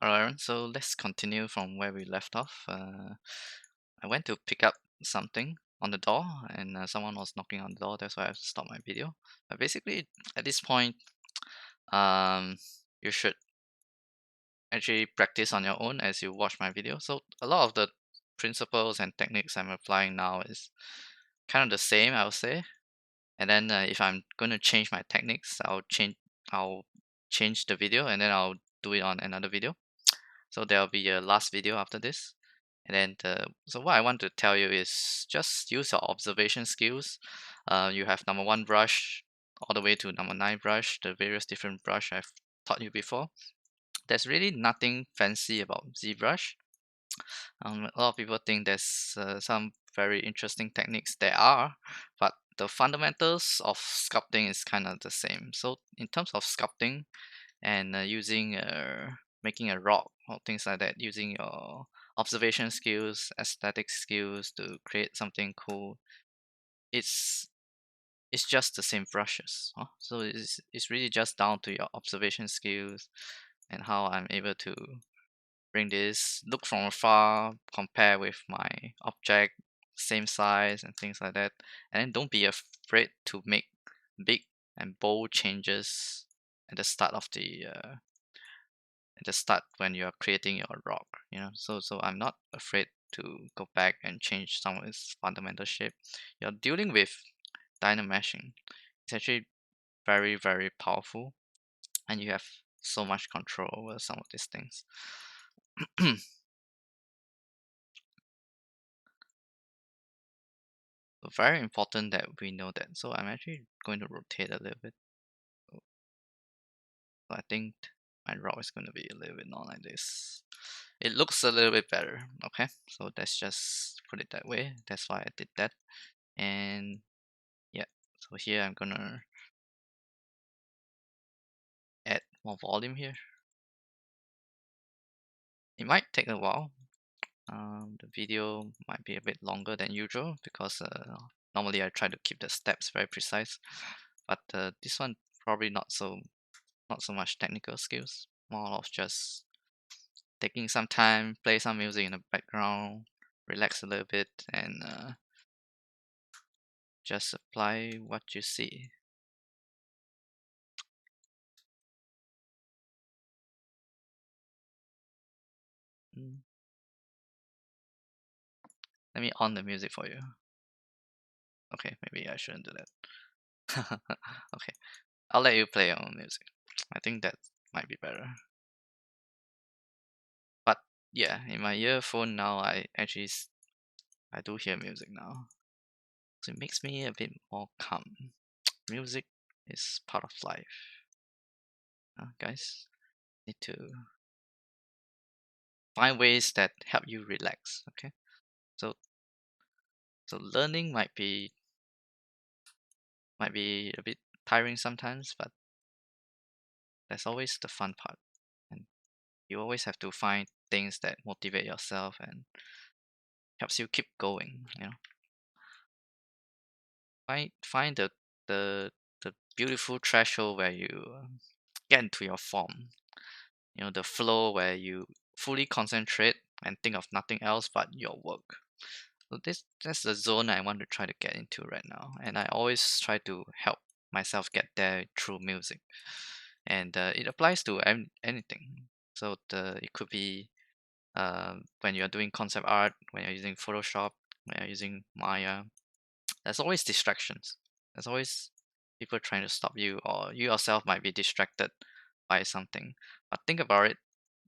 Alright, so let's continue from where we left off. I went to pick up something on the door, and someone was knocking on the door. That's why I stopped my video. But basically, at this point, um, you should actually practice on your own as you watch my video. So a lot of the principles and techniques I'm applying now is kind of the same, I would say. And then if I'm going to change my techniques, I'll change the video, and then I'll do it on another video. So there'll be a last video after this. And then so what I want to tell you is just use your observation skills. You have number 1 brush all the way to number 9 brush, the various different brush I've taught you before. There's really nothing fancy about Zbrush. A lot of people think there's some very interesting techniques. There are, but the fundamentals of sculpting is kind of the same. So in terms of sculpting and using making a rock or things like that, using your observation skills, aesthetic skills to create something cool, it's it's just the same brushes. So it's really just down to your observation skills and how I'm able to bring this, look from afar, compare with my object, same size and things like that. And then don't be afraid to make big and bold changes at the start of the when you're creating your rock, so I'm not afraid to go back and change some of its fundamental shape. You're dealing with dynameshing. It's actually very, very powerful, and you have so much control over some of these things. So very important that we know that. So I'm actually going to rotate a little bit. So I think my rock is going to be a little bit not like this. It looks a little bit better. Okay, so let's just put it that way. That's why I did that. And yeah, so here I'm gonna add more volume here. It might take a while. The video might be a bit longer than usual because normally I try to keep the steps very precise, but this one probably not so much technical skills, more of just taking some time, play some music in the background, relax a little bit, and just apply what you see. Mm. Let me on the music for you. Okay, maybe I shouldn't do that. Okay, I'll let you play your own music. I think that might be better. But yeah, in my earphone now, I do hear music now, so it makes me a bit more calm. Music is part of life, guys. Need to find ways that help you relax. Okay, so learning might be a bit tiring sometimes, but that's always the fun part. And you always have to find things that motivate yourself and helps you keep going. Find the the beautiful threshold where you get into your form. The flow where you fully concentrate and think of nothing else but your work. So that's the zone I want to try to get into right now, and I always try to help myself get there through music, and it applies to anything. So it could be when you're doing concept art, when you're using Photoshop, when you're using Maya. There's always distractions. There's always people trying to stop you, or you yourself might be distracted by something. But think about it: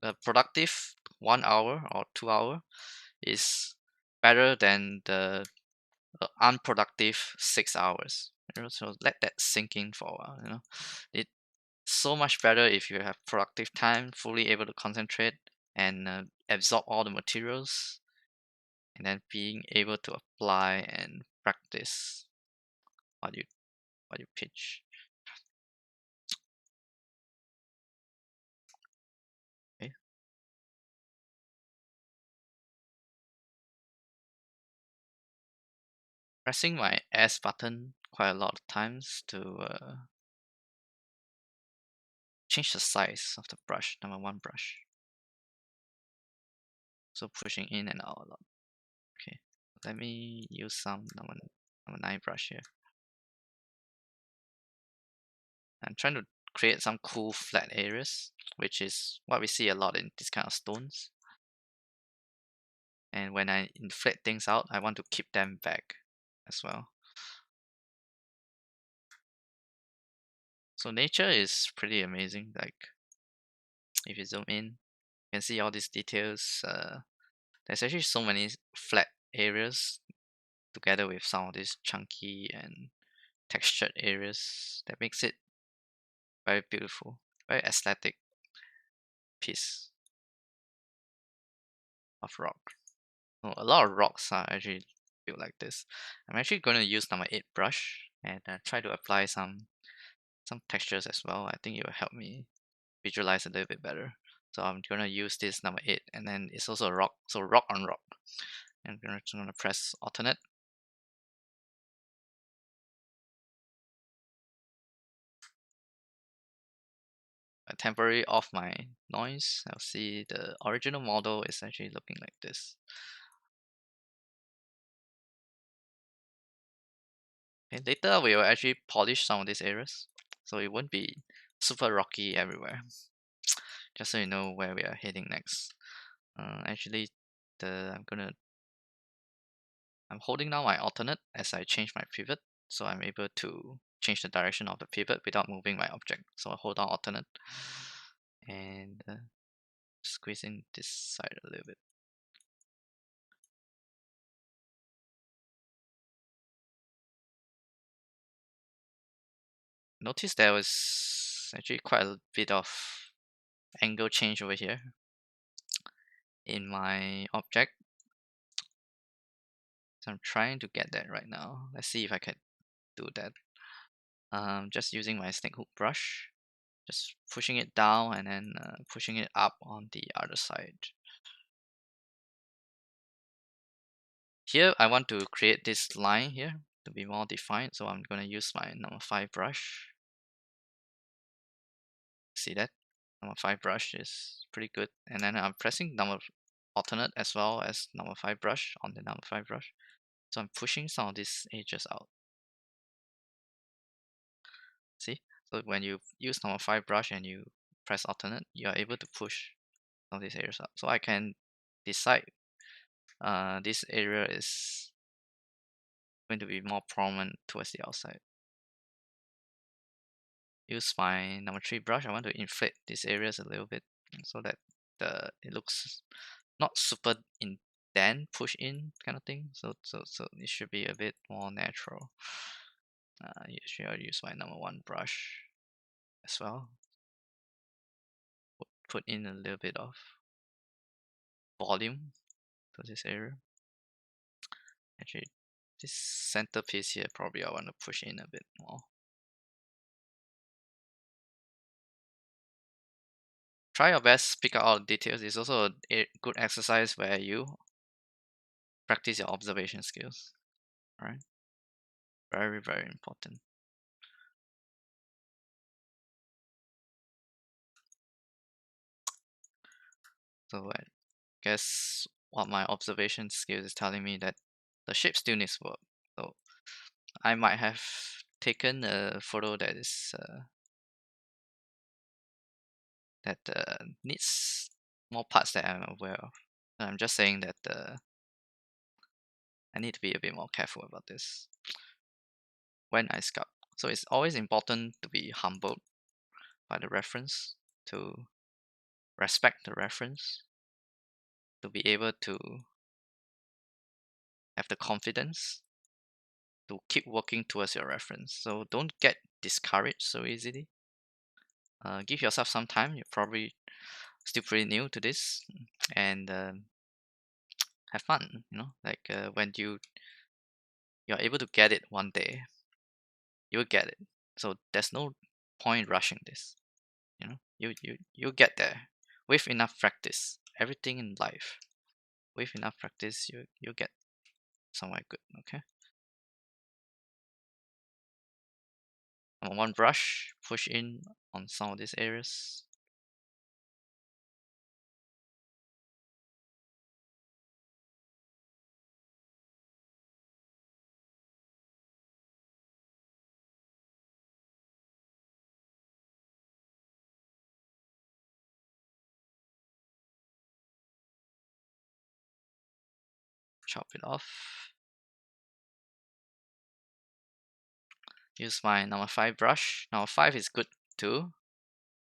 the productive 1 hour or 2 hour is better than the unproductive 6 hours. So let that sink in for a while. It's so much better if you have productive time, fully able to concentrate and absorb all the materials, and then being able to apply and practice what you pitch. Okay. Pressing my S button quite a lot of times to change the size of the brush, number 1 brush. So pushing in and out a lot. Okay, let me use some number 9 brush here. I'm trying to create some cool flat areas, which is what we see a lot in this kind of stones. And when I inflate things out, I want to keep them back as well. So nature is pretty amazing. Like if you zoom in, you can see all these details. There's actually so many flat areas together with some of these chunky and textured areas that makes it very beautiful, very aesthetic piece of rock. Oh, a lot of rocks are actually built like this. I'm actually going to use number 8 brush and try to apply some textures as well. I think it will help me visualize a little bit better. So I'm going to use this number 8, and then it's also a rock, so rock on rock. And I'm going to press alternate. I temporarily off my noise. I'll see the original model is actually looking like this. And later we will actually polish some of these areas, so it won't be super rocky everywhere. Just so you know where we are heading next. Actually, I'm holding down my alternate as I change my pivot, so I'm able to change the direction of the pivot without moving my object. So I hold down alternate and squeezing this side a little bit. Notice there was actually quite a bit of angle change over here in my object. So I'm trying to get that right now. Let's see if I can do that. Just using my snake hook brush, just pushing it down and then pushing it up on the other side. Here I want to create this line here to be more defined, so I'm going to use my number 5 brush. See that? Number 5 brush is pretty good. And then I'm pressing number alternate as well as number 5 brush on the number 5 brush. So I'm pushing some of these edges out. See? So when you use number 5 brush and you press alternate, you are able to push some of these areas out. So I can decide this area is going to be more prominent towards the outside. Use my number 3 brush. I want to inflate these areas a little bit so that it looks not super indent, push in kind of thing. So it should be a bit more natural. Usually I'll use my number 1 brush as well. Put in a little bit of volume to this area. Actually, this center piece here, probably I want to push in a bit more. Try your best, pick out all the details. It's also a good exercise where you practice your observation skills. Alright? Very, very important. So I guess what my observation skills is telling me that the shape still needs work. So I might have taken a photo that is needs more parts that I'm aware of. And I'm just saying that I need to be a bit more careful about this when I sculpt. So it's always important to be humbled by the reference, to respect the reference, to be able to have the confidence to keep working towards your reference. So don't get discouraged so easily. Give yourself some time. You're probably still pretty new to this, and have fun. Like when you're able to get it one day, you'll get it. So there's no point rushing this. You get there with enough practice. Everything in life, with enough practice, you get somewhere good. Okay. On one brush, push in on some of these areas. chop it off. Use my number 5 brush. Number 5 is good too.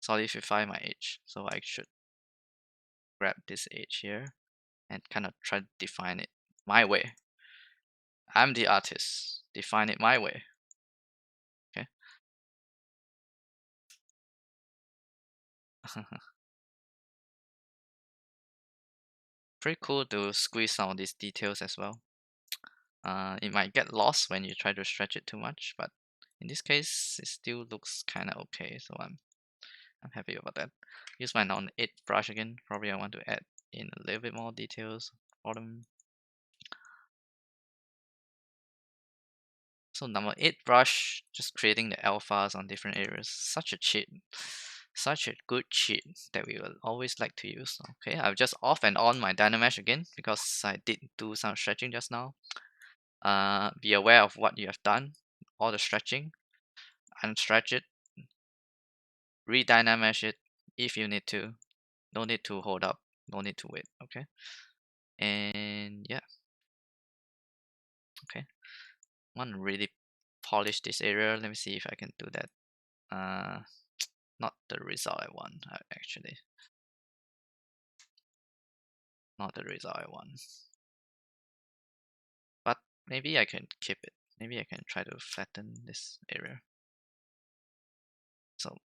Solidify my edge. So I should grab this edge here and kind of try to define it my way. I'm the artist. Define it my way. Okay. Pretty cool to squeeze some of these details as well. It might get lost when you try to stretch it too much, but in this case, it still looks kind of okay. So I'm happy about that. Use my non 8 brush again. Probably I want to add in a little bit more details for them. So number 8 brush, just creating the alphas on different areas. Such a cheat. Such a good cheat that we will always like to use. Okay, I've just off and on my Dynamesh again because I did do some stretching just now. Be aware of what you have done, all the stretching, unstretch it, re-Dynamesh it if you need to. No need to hold up, no need to wait. Okay, and yeah, okay. I want to really polish this area. Let me see if I can do that. Not the result I want, actually. Not the result I want. But maybe I can keep it. Maybe I can try to flatten this area. So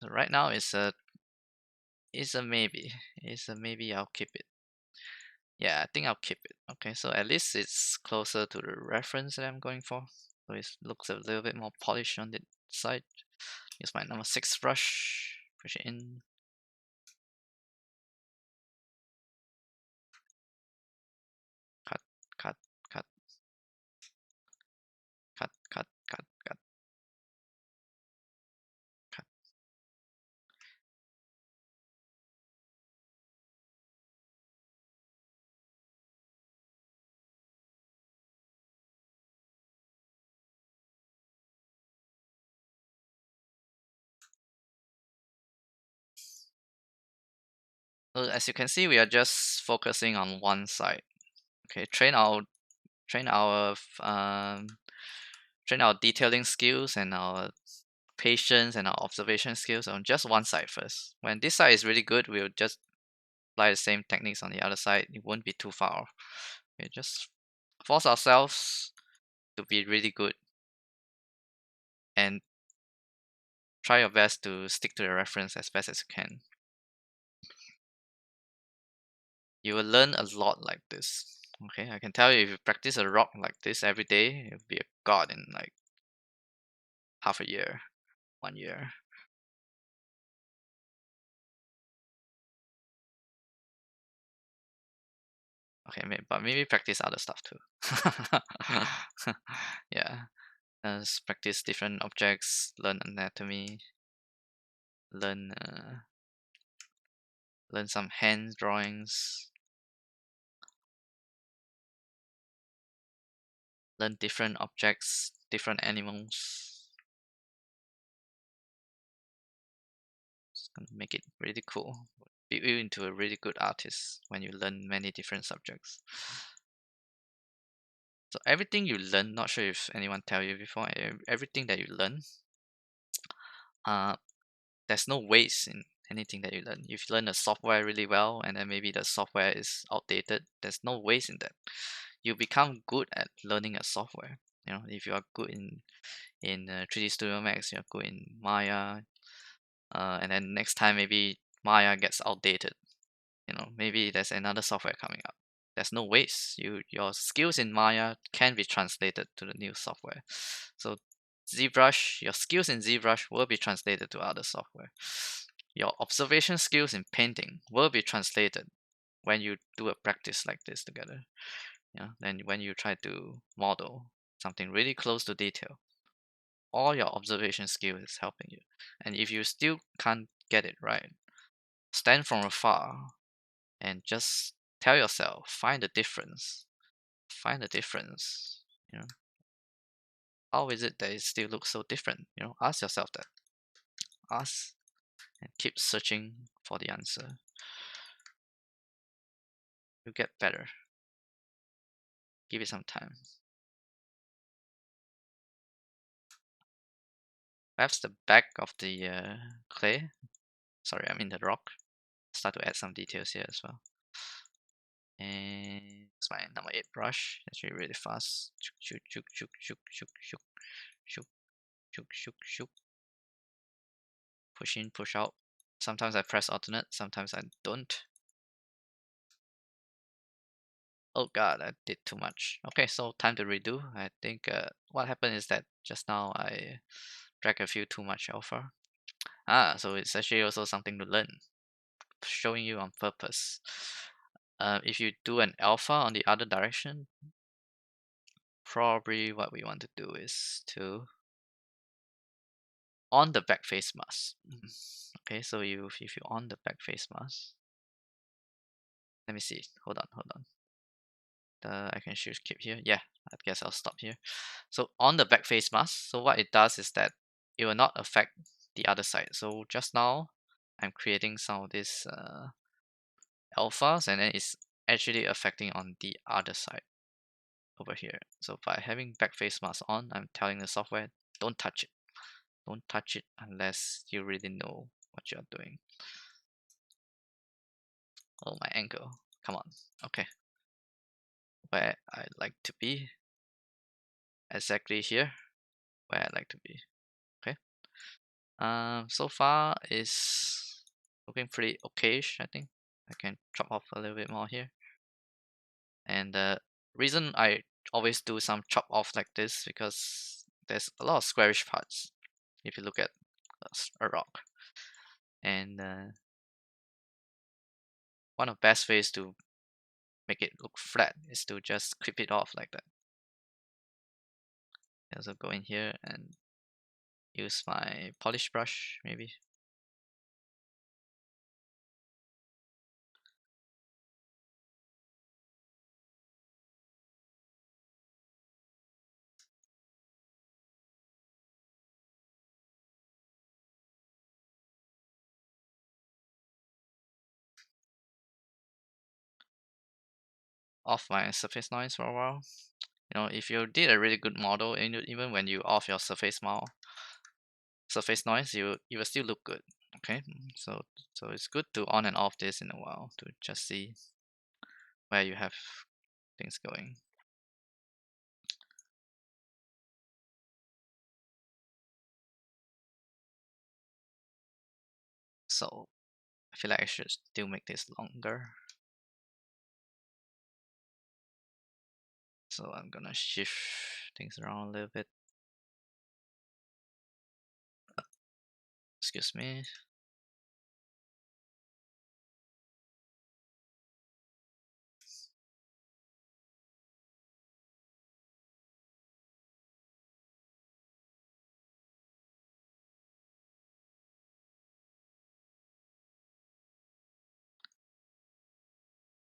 right now it's a maybe. It's a maybe. I'll keep it. Yeah, I think I'll keep it. Okay, so at least it's closer to the reference that I'm going for. So it looks a little bit more polished on the side. Use my number 6 brush. Push it in. Cut, cut, cut. Cut, cut, cut, cut. Cut. So as you can see, we are just focusing on one side. Okay, train our detailing skills and our patience and our observation skills on just one side first. When this side is really good, we'll just apply the same techniques on the other side. It won't be too far off. Okay, just force ourselves to be really good and try your best to stick to the reference as best as you can. You will learn a lot like this. Okay, I can tell you if you practice a rock like this every day, you'll be a god in like half a year, 1 year. Okay, but maybe practice other stuff too. Yeah, just practice different objects, learn anatomy, learn some hand drawings, learn different objects, different animals. It's gonna make it really cool. Build you into a really good artist when you learn many different subjects. So everything you learn, not sure if anyone tell you before, everything that you learn, there's no waste in anything that you learn. If you learn the software really well and then maybe the software is outdated, there's no waste in that. You become good at learning a software. You know, if you are good in 3D Studio Max, you're good in Maya, and then next time maybe Maya gets outdated. You know, maybe there's another software coming up. There's no waste. Your skills in Maya can be translated to the new software. So Zbrush, your skills in Zbrush will be translated to other software. Your observation skills in painting will be translated when you do a practice like this together. Yeah, then when you try to model something really close to detail, all your observation skill is helping you. And if you still can't get it right, stand from afar and just tell yourself, find the difference. Find the difference. You know, how is it that it still looks so different? You know, ask yourself that. Ask and keep searching for the answer. You get better. Give it some time. Perhaps the back of the clay. Sorry, I mean the rock. Start to add some details here as well. And it's my number 8 brush. That's really fast. Shook, shook, shook, shook, shook, shook, shook, shook, shook, shook. Push in, push out. Sometimes I press alternate, sometimes I don't. Oh god, I did too much. Okay, so time to redo. I think what happened is that just now I dragged a few too much alpha. So it's actually also something to learn. Showing you on purpose. If you do an alpha on the other direction, probably what we want to do is to on the back face mask. Okay, so if you on the back face mask, let me see. Hold on. I can choose keep here. Yeah, I guess I'll stop here. So on the back face mask, so what it does is that it will not affect the other side. So just now, I'm creating some of these alphas, and then it's actually affecting on the other side over here. So by having back face mask on, I'm telling the software, don't touch it. Don't touch it unless you really know what you're doing. Oh, my angle. Come on. Okay. Where I like to be. Exactly here. Where I like to be. Okay. So far is looking pretty okayish, I think. I can chop off a little bit more here. And the reason I always do some chop off like this because there's a lot of squarish parts if you look at a rock. And one of the best ways to make it look flat is to just clip it off like that. So go in here and use my polish brush maybe. Off my surface noise for a while. You know, if you did a really good model, and even when you off your surface noise, you will still look good. Okay, so it's good to on and off this in a while to just see where you have things going. So I feel like I should still make this longer. So I'm gonna shift things around a little bit. Excuse me.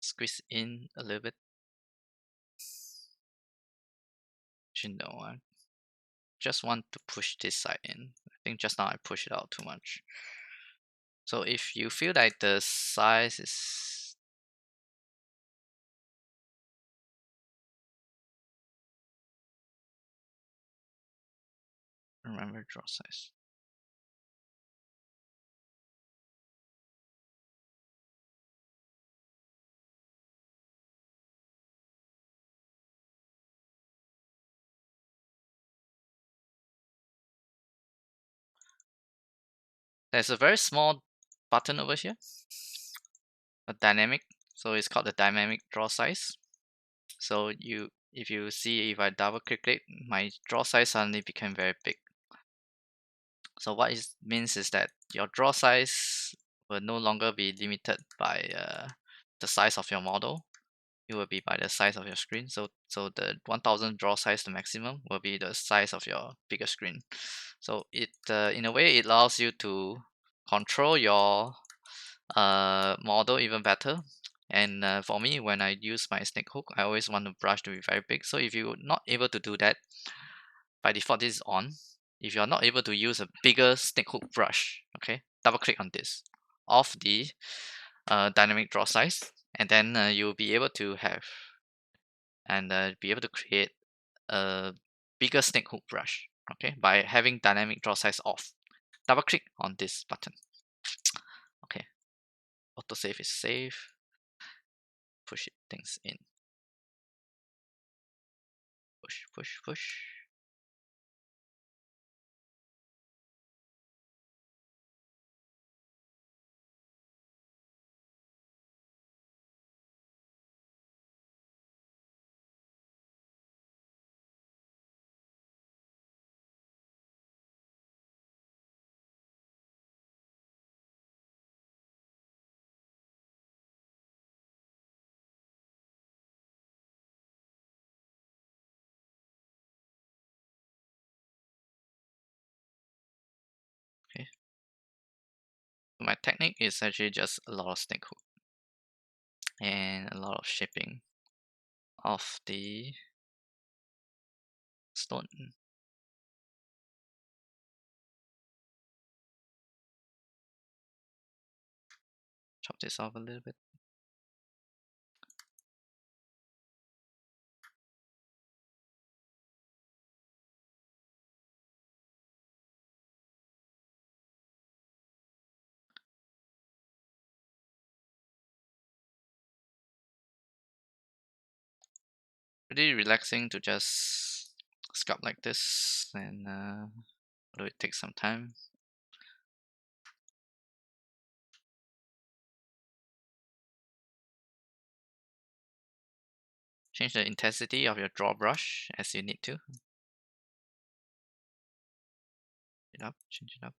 Squeeze in a little bit. You know, I just want to push this side in. I think just now I pushed it out too much. So if you feel like the size is remember draw size. There's a very small button over here, a dynamic. So it's called the dynamic draw size. So if you see, if I double click it, my draw size suddenly became very big. So what it means is that your draw size will no longer be limited by the size of your model. It will be by the size of your screen. So the 1000 draw size, the maximum, will be the size of your bigger screen. So it in a way it allows you to control your model even better. And for me, when I use my snake hook, I always want the brush to be very big. So if you're not able to do that, by default this is on. If you're not able to use a bigger snake hook brush, okay, double click on this, off the dynamic draw size, and then you'll be able to have and be able to create a bigger snake hook brush, okay, by having dynamic draw size off. Double click on this button. Okay, autosave is safe. Push it things in. Push, push, push. Okay. So my technique is actually just a lot of snake hook and a lot of shaping of the stone. Chop this off a little bit. Pretty relaxing to just sculpt like this, and although it takes some time. Change the intensity of your draw brush as you need to. Change it up.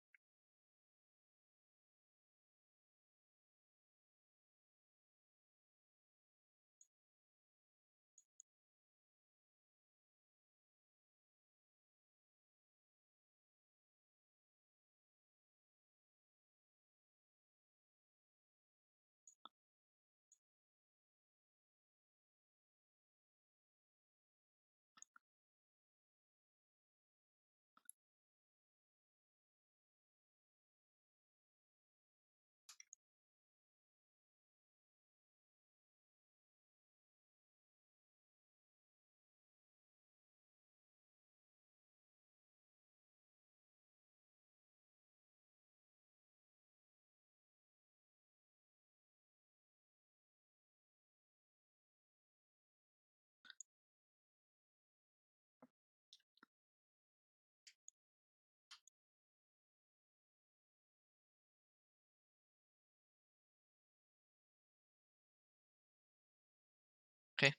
Okay,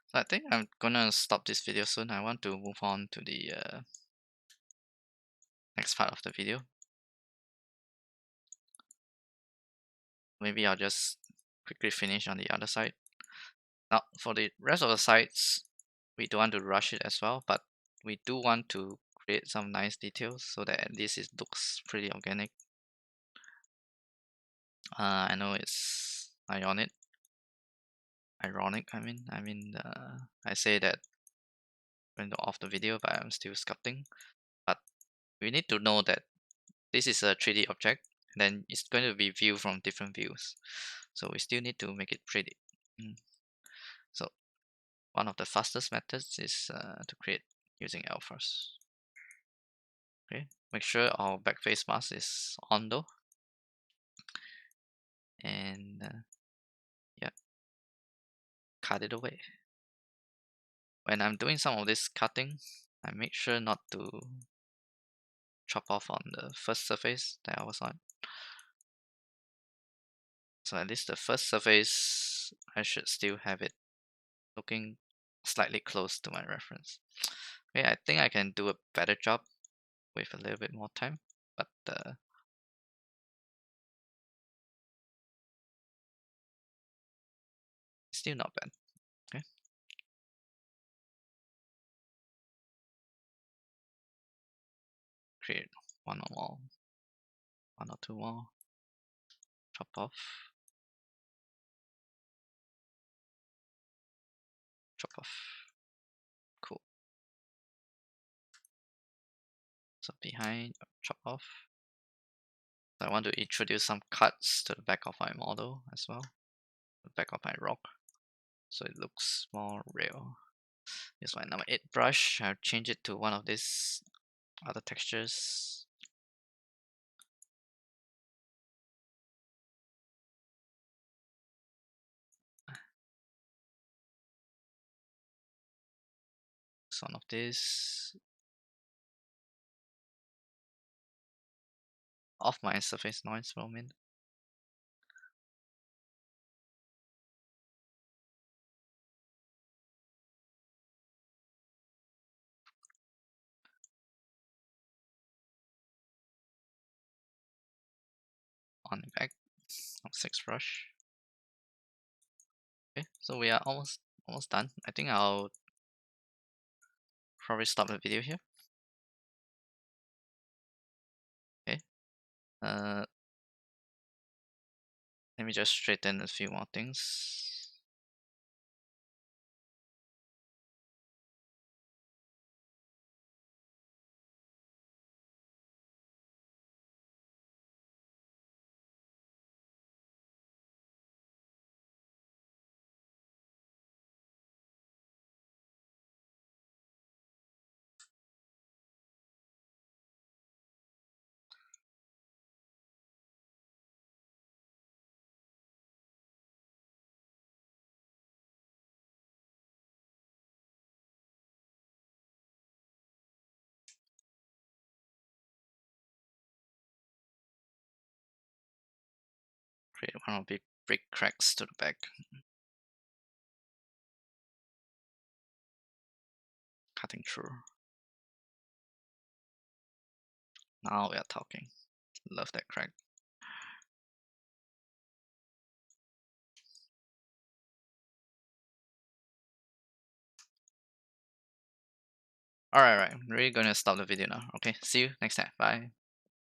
so I think I'm gonna stop this video soon. I want to move on to the next part of the video. Maybe I'll just quickly finish on the other side. Now, for the rest of the sides, we don't want to rush it as well, but we do want to create some nice details so that at least it looks pretty organic. I know it's ironic. I say that when off the video, but I'm still sculpting. But we need to know that this is a 3D object, then it's going to be viewed from different views. So we still need to make it pretty. So one of the fastest methods is to create using Alfred. Okay, make sure our backface mask is on though, and yeah, cut it away. When I'm doing some of this cutting, I make sure not to chop off on the first surface that I was on. So at least the first surface, I should still have it looking slightly close to my reference. Okay, I think I can do a better job with a little bit more time, but still not bad. Okay. Create one or two more. Chop off. Chop off. Cool. So behind, chop off. So I want to introduce some cuts to the back of my model as well. The back of my rock. so it looks more real. This one, number 8 brush. I'll change it to one of these other textures. It's one of this. Off my surface noise for a minute. On the back of 6 brush. Okay, so we are almost done. I think I'll probably stop the video here. Okay. Let me just straighten a few more things. Create one of the brick cracks to the back. Cutting through. Now we are talking. Love that crack. Alright, we're gonna stop the video now. Okay, see you next time. Bye.